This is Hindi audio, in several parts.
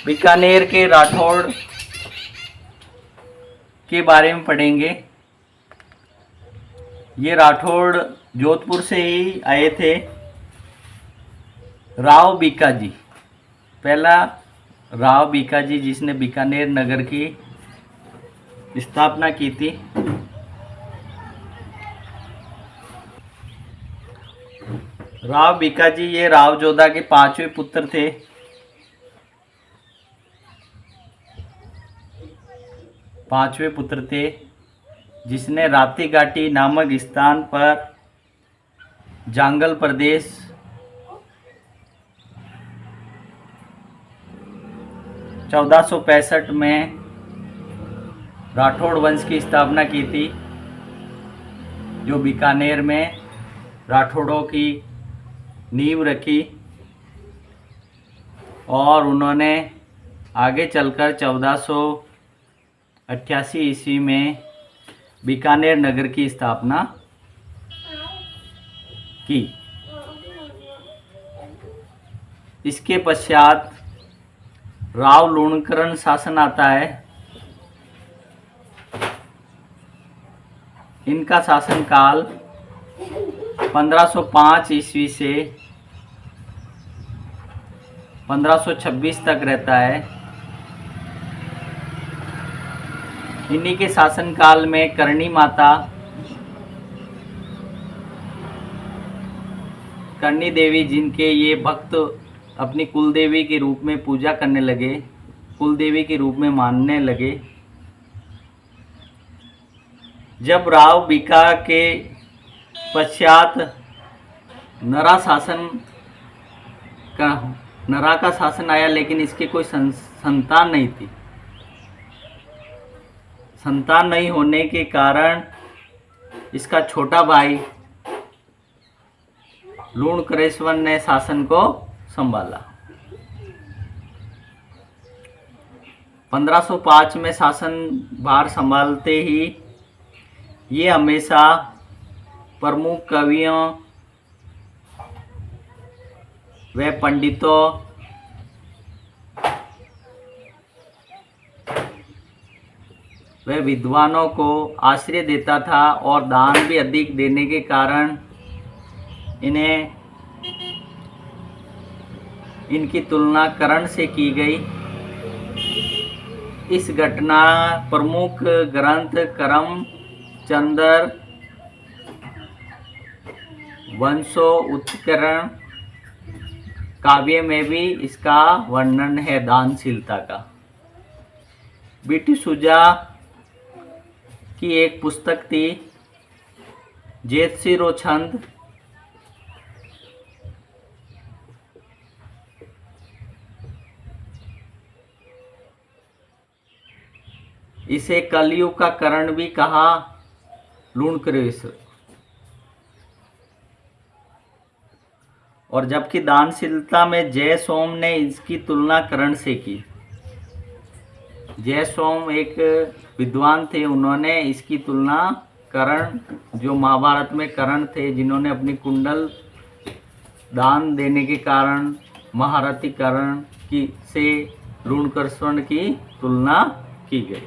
बीकानेर के राठौड़ के बारे में पढ़ेंगे। ये राठौड़ जोधपुर से ही आए थे। राव बीकाजी, पहला राव बीकाजी जिसने बीकानेर नगर की स्थापना की थी। राव बीकाजी ये राव जोधा के पांचवें पुत्र थे। जिसने राती घाटी नामक स्थान पर जांगल प्रदेश (1465) में राठौड़ वंश की स्थापना की थी, जो बीकानेर में राठौड़ों की नींव रखी। और उन्होंने आगे चलकर 1488 ईस्वी में बीकानेर नगर की स्थापना की। इसके पश्चात राव लूणकरण शासन आता है। इनका शासनकाल 1505 ईस्वी से 1526 तक रहता है। इन्हीं के शासनकाल में करणी माता, करणी देवी, जिनके ये भक्त अपनी कुलदेवी के रूप में पूजा करने लगे, कुलदेवी के रूप में मानने लगे। जब राव बीका के पश्चात नरा का शासन आया, लेकिन इसके कोई संतान नहीं थी। संतान नहीं होने के कारण इसका छोटा भाई लूणकरेश्वर ने शासन को संभाला। 1505 में शासन भार संभालते ही ये हमेशा प्रमुख कवियों व पंडितों व विद्वानों को आश्रय देता था, और दान भी अधिक देने के कारण इनकी तुलना कर्ण से की गई। इस घटना प्रमुख ग्रंथ करम चंद्र वंशोत्करण काव्य में भी इसका वर्णन है, दानशीलता का। बीटी सुजा की एक पुस्तक थी, जेतसिरो छंद। इसे कलयुग का कर्ण भी कहा, लूणकरेश्वर। और जबकि दानशीलता में जय सोम ने इसकी तुलना कर्ण से की। जय सोम एक विद्वान थे, उन्होंने इसकी तुलना कर्ण, जो महाभारत में कर्ण थे, जिन्होंने अपनी कुंडल दान देने के कारण महारथी कर्ण की से लूणकरेश्वर की तुलना की गई।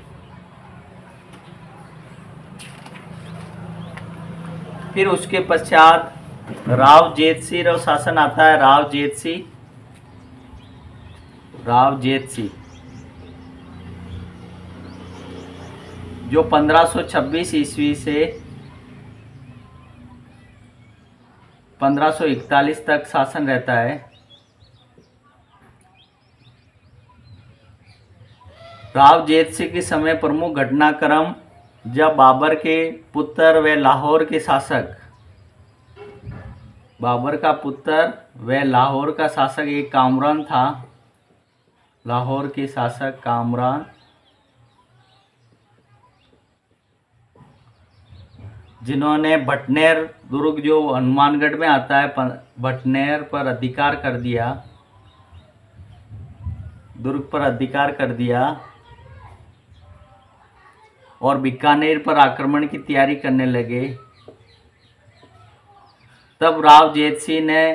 फिर उसके पश्चात राव जेतसी शासन आता है। राव जेतसी जो 1526 ईस्वी से 1541 तक शासन रहता है। राव जेतसी के समय प्रमुख घटनाक्रम, जब बाबर के पुत्र व लाहौर के शासक, बाबर का पुत्र व लाहौर का शासक एक कामरान था। लाहौर के शासक कामरान, जिन्होंने भटनेर दुर्ग, जो हनुमानगढ़ में आता है, भटनेर पर अधिकार कर दिया, दुर्ग पर अधिकार कर दिया और बीकानेर पर आक्रमण की तैयारी करने लगे। तब राव जेतसी ने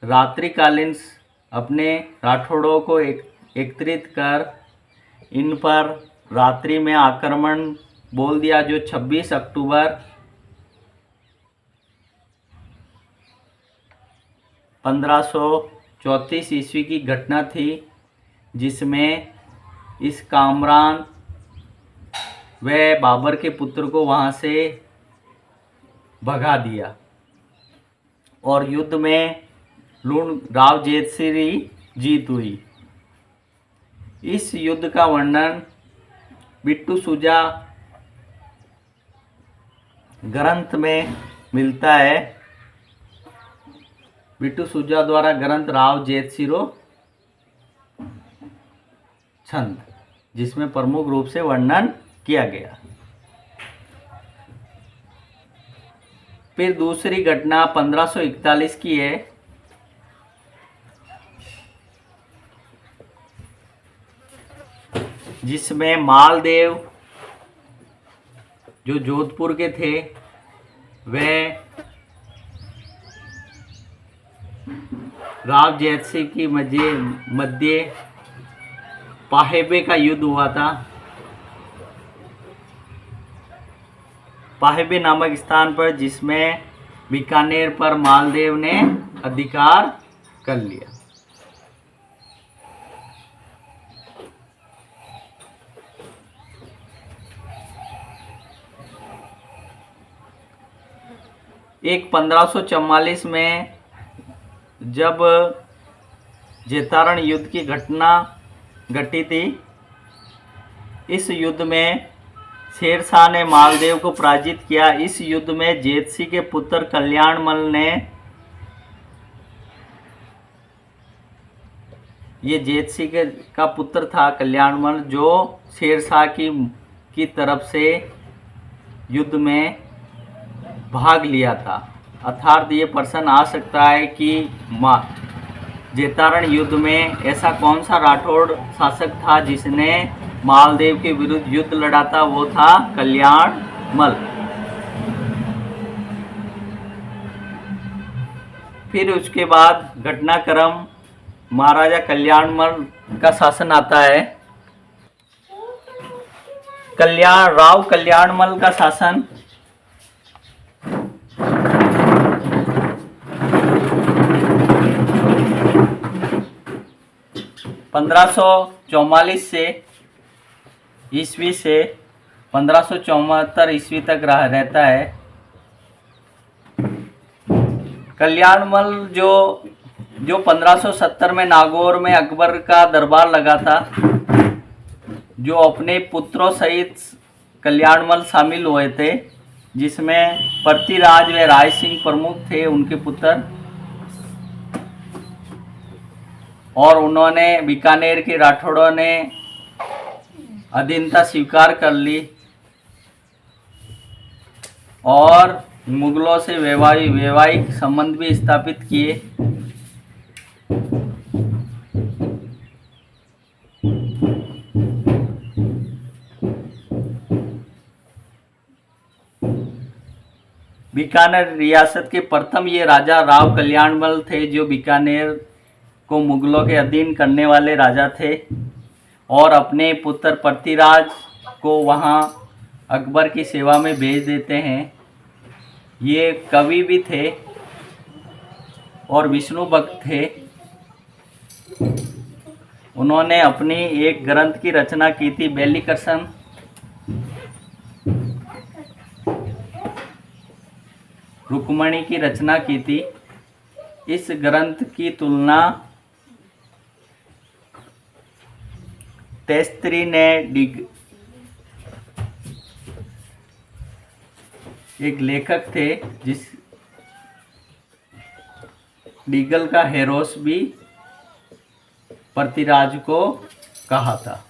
रात्रिकालीन अपने राठौड़ों को एकत्रित कर इन पर रात्रि में आक्रमण बोल दिया, जो 26 अक्टूबर 1534 ईस्वी की घटना थी, जिसमें इस कामरान व बाबर के पुत्र को वहाँ से भगा दिया और युद्ध में लूण राव जेतसिरी जीत हुई। इस युद्ध का वर्णन बिट्टू सुजा ग्रंथ में मिलता है। बिट्टू सुजा द्वारा ग्रंथ राव जेतसिरो छंद, जिसमें प्रमुख रूप से वर्णन किया गया। फिर दूसरी घटना 1541 की है, जिसमें मालदेव जो जोधपुर के थे वे राव जयसिंह की मध्य पाहेबे का युद्ध हुआ था। पाहेबे नामक स्थान पर, जिसमें बीकानेर पर मालदेव ने अधिकार कर लिया। एक 1544 में जब जेतारण युद्ध की घटना घटी थी, इस युद्ध में शेरशाह ने मालदेव को पराजित किया। इस युद्ध में जेतसिंह के पुत्र कल्याणमल ने, ये जेतसिंह का पुत्र था कल्याणमल, जो शेरशाह की तरफ से युद्ध में भाग लिया था। अर्थात ये प्रश्न आ सकता है कि जेतारण युद्ध में ऐसा कौन सा राठौड़ शासक था जिसने मालदेव के विरुद्ध युद्ध लड़ा था? वो था कल्याणमल। फिर उसके बाद घटनाक्रम महाराजा कल्याणमल का शासन आता है। राव कल्याणमल का शासन 1544 से ईस्वी से 1574 ईस्वी तक रहता है। कल्याणमल जो 1570 में नागौर में अकबर का दरबार लगा था, जो अपने पुत्रों सहित कल्याणमल शामिल हुए थे, जिसमें पृथ्वीराज व राय सिंह प्रमुख थे, उनके पुत्र, और उन्होंने बीकानेर के राठौड़ों ने अधीनता स्वीकार कर ली और मुगलों से वैवाहिक संबंध भी स्थापित किए। बीकानेर रियासत के प्रथम ये राजा राव कल्याणमल थे, जो बीकानेर को मुगलों के अधीन करने वाले राजा थे और अपने पुत्र पृथ्वीराज को वहाँ अकबर की सेवा में भेज देते हैं। ये कवि भी थे और विष्णु भक्त थे। उन्होंने अपनी एक ग्रंथ की रचना की थी, बैलिकर्सन। रुक्मणी की रचना की थी। इस ग्रंथ की तुलना तेस्त्री ने एक लेखक थे, जिस डीगल का हेरोस भी पृथ्वीराज को कहा था।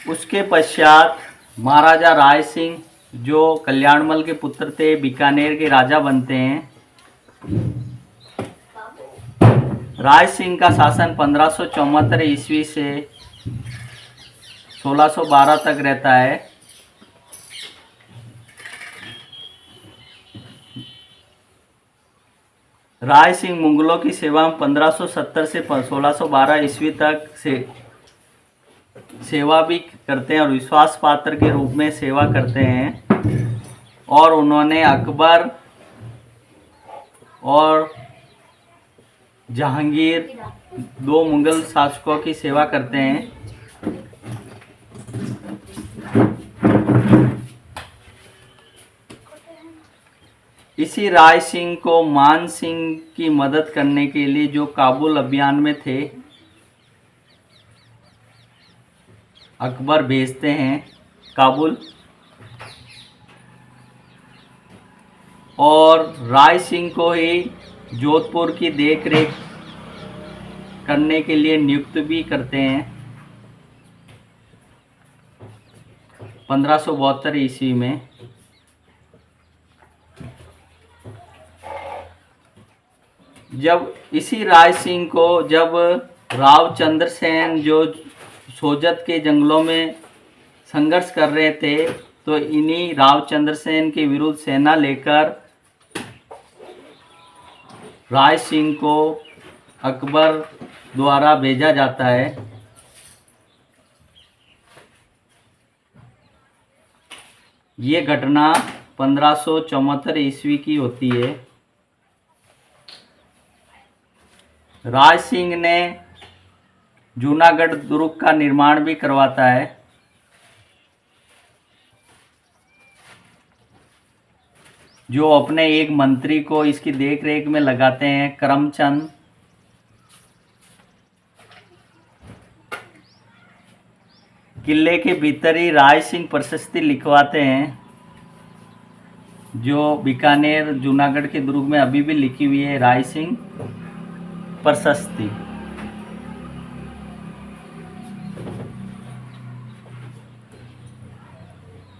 उसके पश्चात महाराजा राय सिंह, जो कल्याणमल के पुत्र थे, बीकानेर के राजा बनते हैं। राय सिंह का शासन 1574 ईस्वी से 1612 तक रहता है। राय सिंह मुगलों की सेवा में 1570 से 1612 ईस्वी तक से सेवा भी करते हैं और विश्वास पात्र के रूप में सेवा करते हैं। और उन्होंने अकबर और जहांगीर, दो मुगल शासकों की सेवा करते हैं। इसी राय सिंह को मान सिंह की मदद करने के लिए, जो काबुल अभियान में थे, अकबर भेजते हैं काबुल। और राय सिंह को ही जोधपुर की देखरेख करने के लिए नियुक्त भी करते हैं 1572 ईस्वी में। जब इसी राय सिंह को जब रावचंद्र सेन जो सोजत के जंगलों में संघर्ष कर रहे थे, तो इन्हीं रावचंद्र सेन के विरुद्ध सेना लेकर राय सिंह को अकबर द्वारा भेजा जाता है। ये घटना 1574 ईस्वी की होती है। राय सिंह ने जूनागढ़ दुर्ग का निर्माण भी करवाता है। जो अपने एक मंत्री को इसकी देखरेख में लगाते हैं, करमचंद। किले के भीतर ही राय सिंह प्रशस्ति लिखवाते हैं, जो बीकानेर जूनागढ़ के दुर्ग में अभी भी लिखी हुई है, राय सिंह प्रशस्ति।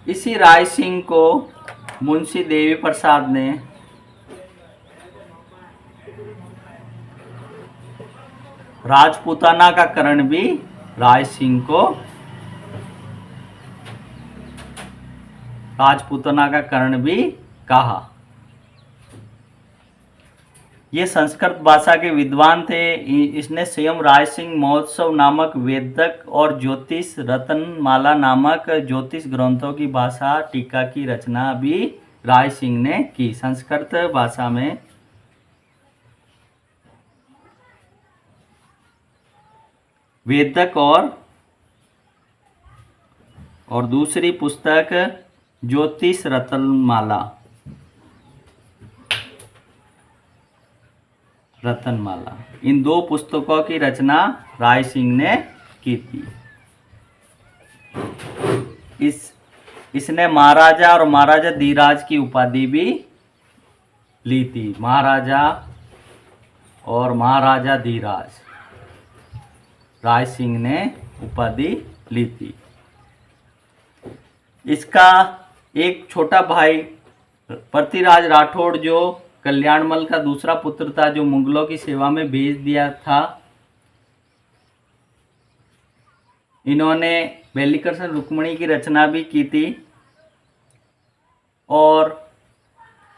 इसी राय सिंह को मुंशी देवी प्रसाद ने राजपूताना का करण भी राय सिंह को राजपूताना का करण भी कहा। ये संस्कृत भाषा के विद्वान थे। इसने स्वयं राय सिंह महोत्सव नामक वेदक और ज्योतिष रत्नमाला नामक ज्योतिष ग्रंथों की भाषा टीका की रचना भी राय सिंह ने की संस्कृत भाषा में। वेदक और दूसरी पुस्तक ज्योतिष रत्नमाला इन दो पुस्तकों की रचना राय सिंह ने की थी। इसने महाराजा और महाराजा धीराज की उपाधि भी ली थी। महाराजा और महाराजा धीराज राय सिंह ने उपाधि ली थी। इसका एक छोटा भाई पृथ्वीराज राठौड़, जो कल्याणमल का दूसरा पुत्र था, जो मुगलों की सेवा में भेज दिया था, इन्होंने बेलीकर्सन रुक्मणी की रचना भी की थी। और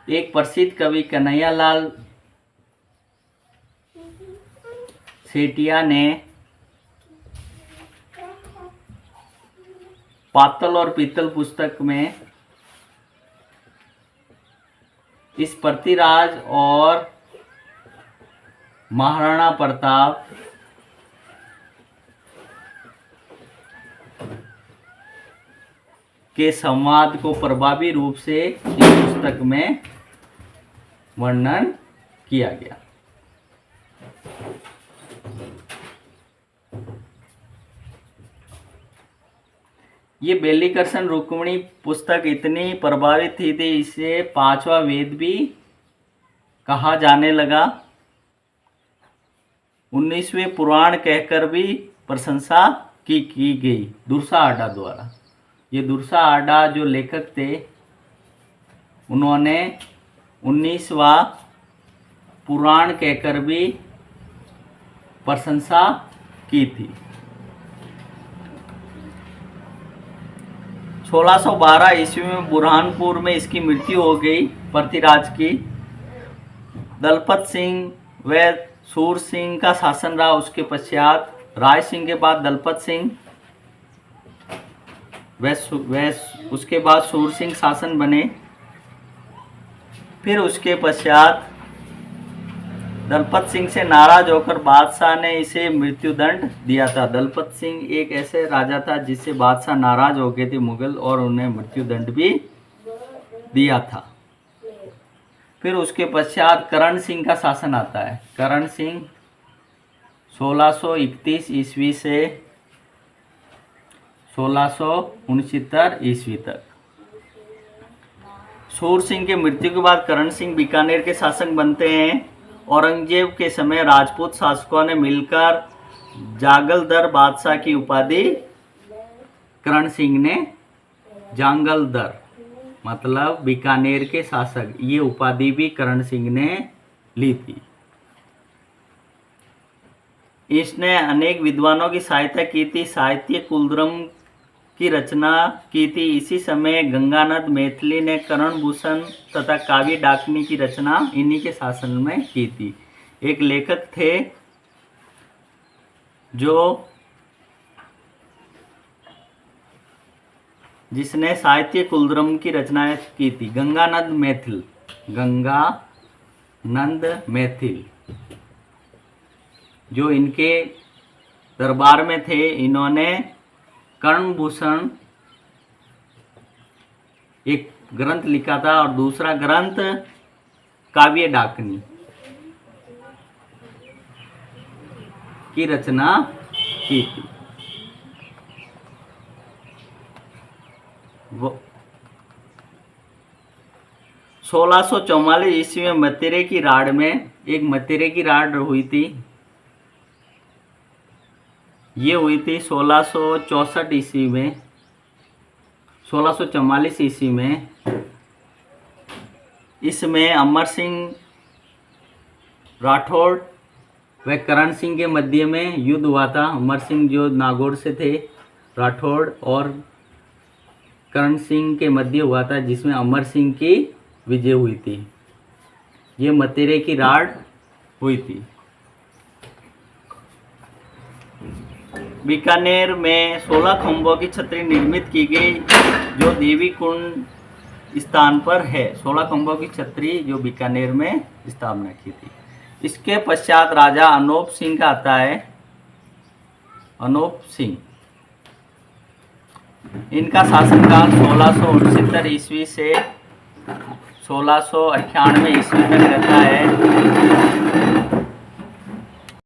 एक प्रसिद्ध कवि कन्हैयालाल सेठिया ने पातल और पीतल पुस्तक में इस पृथ्वीराज और महाराणा प्रताप के संवाद को प्रभावी रूप से इस पुस्तक में वर्णन किया गया। ये बेलीकर्सन रुक्मणी पुस्तक इतनी प्रभावित थी, इसे पांचवा वेद भी कहा जाने लगा। 19वें पुराण कहकर भी प्रशंसा की गई दुर्सा आडा द्वारा। ये दुर्सा आडा जो लेखक थे, उन्होंने 19वां पुराण कहकर भी प्रशंसा की थी। 1612 ईस्वी में बुरहानपुर में इसकी मृत्यु हो गई पृथ्वीराज की। दलपत सिंह व सूर सिंह का शासन रहा। उसके पश्चात राय सिंह के बाद दलपत सिंह व उसके बाद सूर सिंह शासन बने। फिर उसके पश्चात दलपत सिंह से नाराज होकर बादशाह ने इसे मृत्युदंड दिया था। दलपत सिंह एक ऐसे राजा था जिससे बादशाह नाराज हो गए थे मुगल, और उन्हें मृत्युदंड भी दिया था। फिर उसके पश्चात करण सिंह का शासन आता है। करण सिंह 1631 ईस्वी से 1669 ईस्वी तक। सूर सिंह के मृत्यु के बाद करण सिंह बीकानेर के शासक बनते हैं। औरंगजेब के समय राजपूत शासकों ने मिलकर जागलदर बादशाह की उपाधि करण सिंह ने जांगलदर मतलब बीकानेर के शासक, ये उपाधि भी करण सिंह ने ली थी। इसने अनेक विद्वानों की सहायता की थी। साहित्य कुलद्रम की रचना की थी। इसी समय गंगानंद मैथिली ने करण भूषण तथा काव्य डाकनी की रचना इन्हीं के शासन में की थी। एक लेखक थे जिसने साहित्य कुलद्रम की रचना की थी, गंगानंद मैथिल, जो इनके दरबार में थे। इन्होंने कर्णभूषण एक ग्रंथ लिखा था और दूसरा ग्रंथ काव्य डाकनी की रचना की थी। वो 1644 ईस्वी में मतेरे की राड़ में एक मतेरे की राड़ हुई थी। ये हुई थी 1664 ईस्वी में, 1644 ईस्वी में। इसमें अमर सिंह राठौड़ व करण सिंह के मध्य में युद्ध हुआ था। अमर सिंह जो नागौर से थे, राठौड़ और करण सिंह के मध्य हुआ था, जिसमें अमर सिंह की विजय हुई थी। ये मतेरे की राड़ हुई थी। बीकानेर में 16 खंभों की छतरी निर्मित की गई, जो देवी कुंड स्थान पर है। 16 खंभों की छतरी जो बीकानेर में स्थापना की थी। इसके पश्चात राजा अनूप सिंह का आता है। अनूप सिंह, इनका शासनकाल 1669 ईस्वी से 1698 ईस्वी तक रहता है।